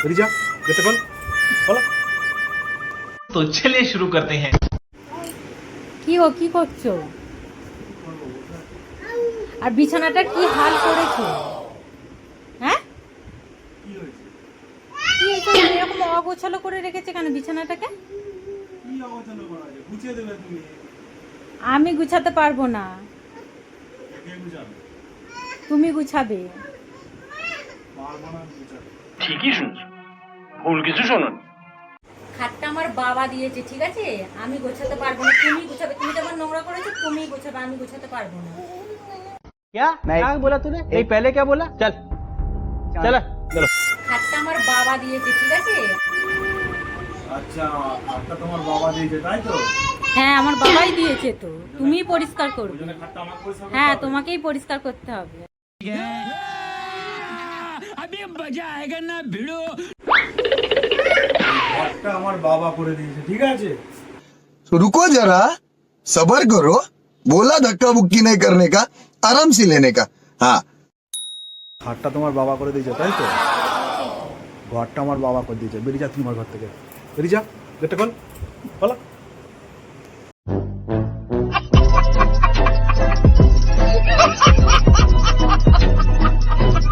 रिजा gate खोल खोला। तो चलिए शुरू करते हैं। কি করছো? আর বিছানাটা কি হাল করেছো? হ্যাঁ, কি হয়েছে? এরকম অগোছালো করে রেখেছে কেন বিছানাটাকে? কি অগোছালো করা আছে? গুছিয়ে দেবে তুমি। আমি গুছাতে পারবো না, কে গুছাবে? তুমি গুছাবে। পারবো না গুছাতে। ঠিকই শুনছো, ভুল কিছু শোনো। খাটটা আমার বাবা দিয়েছে, ঠিক আছে? আমি গোছাতে পারবো না, তুমি গুছাবে। তুমি যেমন নোংরা করেছো তুমি গোছাবে, আমি গোছাতে পারবো না। क्या क्या बोला तूने? नहीं पहले क्या बोला? चल चल चलो। খাটটা আমার বাবা দিয়েছে, ঠিক আছে? আচ্ছা, খাটটা তোমার বাবা দিয়েছে তাই তো? হ্যাঁ, আমার বাবাই দিয়েছে, তো তুমিই পরিষ্কার ওই করবে। জন্য খাটটা আমার পরিষ্কার করতে হ্যাঁ, হবে? তোমাকেই পরিষ্কার করতে হবে। ঘরটা আমার বাবা করে দিয়েছে, ঠিক আছে? तो रुको जरा, सबर करो। बोला धक्का बुक्की नहीं करने का, आराम से लेने का। हाँ, খাটটা তোমার বাবা করে দিয়েছে তাই তো? ঘরটা আমার বাবা করে দিয়েছে। বেরিয়ে যা তোমার ঘর থেকে, বেরিয়ে যা, গেটটা খোল খোলা।